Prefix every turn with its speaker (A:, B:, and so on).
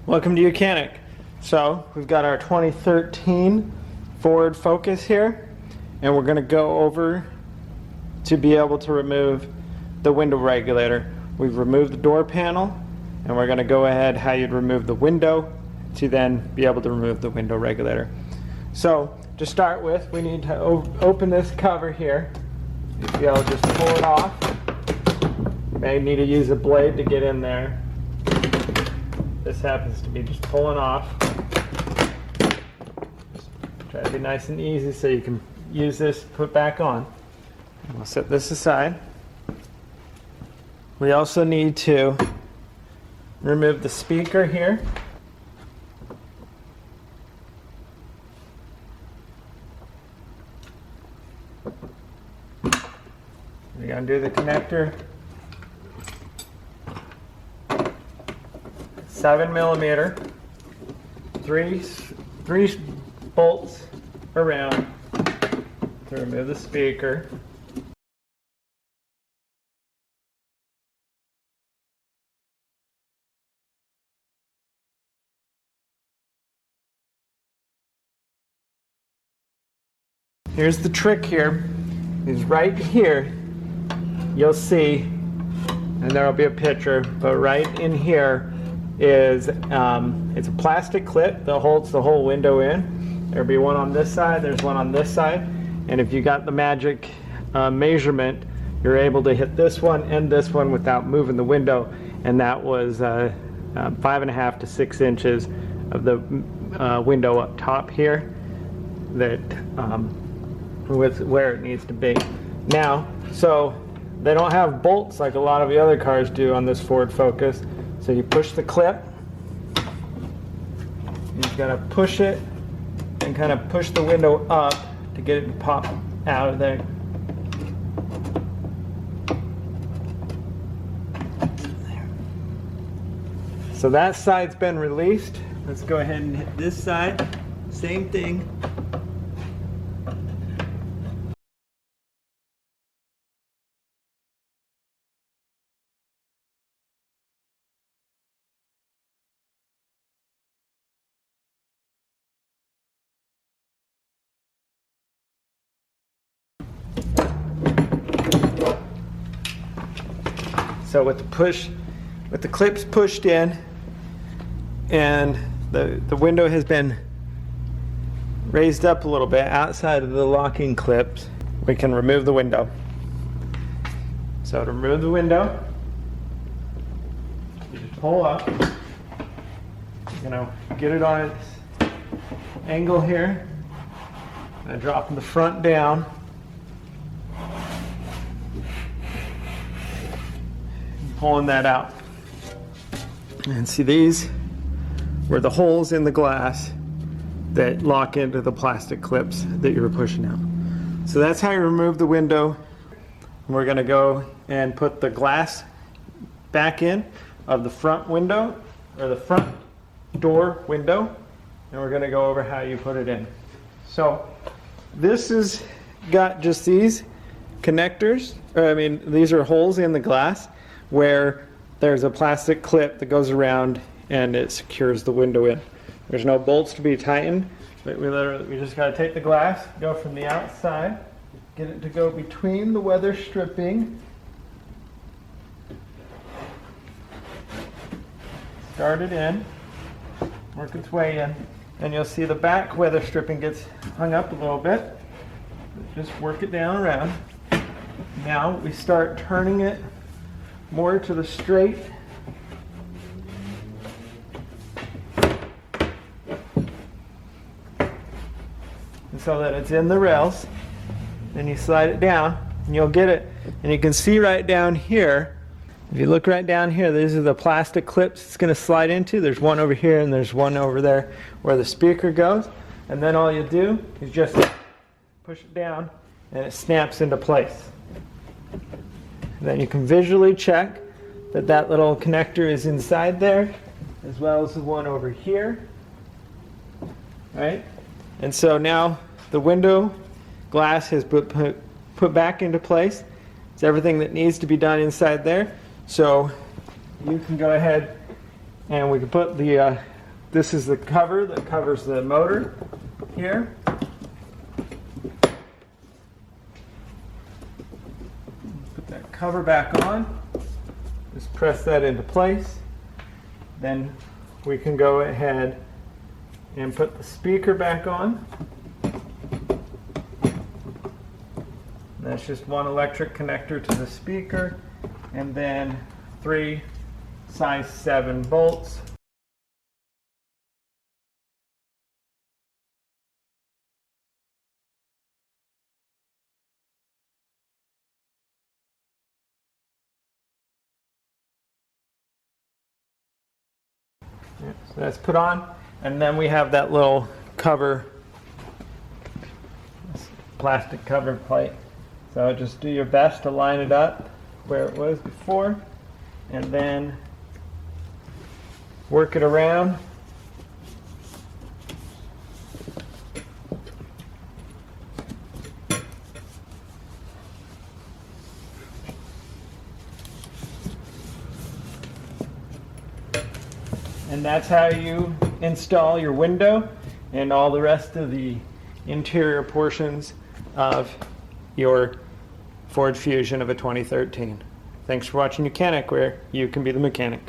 A: Welcome to Ucanic. So we've got our 2013 Ford Focus here, and we're going to go over to be able to remove the window regulator. We've removed the door panel, and we're going to go ahead how you'd remove the window to then be able to remove the window regulator. So to start with, we need to open this cover here. You'll be able to just pull it off. You may need to use a blade to get in there. This happens to be just pulling off. Just try to be nice and easy so you can use this to put back on. We'll set this aside. We also need to remove the speaker here. We're going to do the connector. 7mm, three bolts around to remove the speaker. Here's the trick here, is right here you'll see, and there'll be a picture, but right in here is it's a plastic clip that holds the whole window in. There'll be one on this side, there's one on this side, and if you got the magic measurement, you're able to hit this one and this one without moving the window, and that was 5.5 to 6 inches of the window up top here that with where it needs to be. Now, so they don't have bolts like a lot of the other cars do on this Ford Focus. So you push the clip, you've got to push it and kind of push the window up to get it to pop out of there. So that side's been released. Let's go ahead and hit this side. Same thing. So with the clips pushed in and the window has been raised up a little bit outside of the locking clips, we can remove the window. So to remove the window, you just pull up, get it on its angle here, and dropping the front down. Pulling that out, and see, these were the holes in the glass that lock into the plastic clips that you were pushing out. So that's how you remove the window. We're going to go and put the glass back in of the front window, or the front door window, and we're going to go over how you put it in. So this has got just these connectors, these are holes in the glass where there's a plastic clip that goes around and it secures the window in. There's no bolts to be tightened, but we just got to take the glass, go from the outside, get it to go between the weather stripping, start it in, work its way in, and you'll see the back weather stripping gets hung up a little bit. Just work it down around. Now we start turning it more to the straight. And so that it's in the rails. Then you slide it down and you'll get it. And you can see right down here, if you look right down here, these are the plastic clips it's going to slide into. There's one over here and there's one over there where the speaker goes. And then all you do is just push it down and it snaps into place. Then you can visually check that that little connector is inside there, as well as the one over here. Right? And so now the window glass has put back into place. It's everything that needs to be done inside there. So you can go ahead and we can put the this is the cover that covers the motor here. Put that cover back on. Just press that into place. Then we can go ahead and put the speaker back on. That's just one electric connector to the speaker, and then 3 size 7 bolts. Yeah, so that's put on, and then we have that little cover, plastic cover plate. So just do your best to line it up where it was before, and then work it around. And that's how you install your window and all the rest of the interior portions of your Ford Fusion of a 2013. Thanks for watching Mechanic, where you can be the mechanic.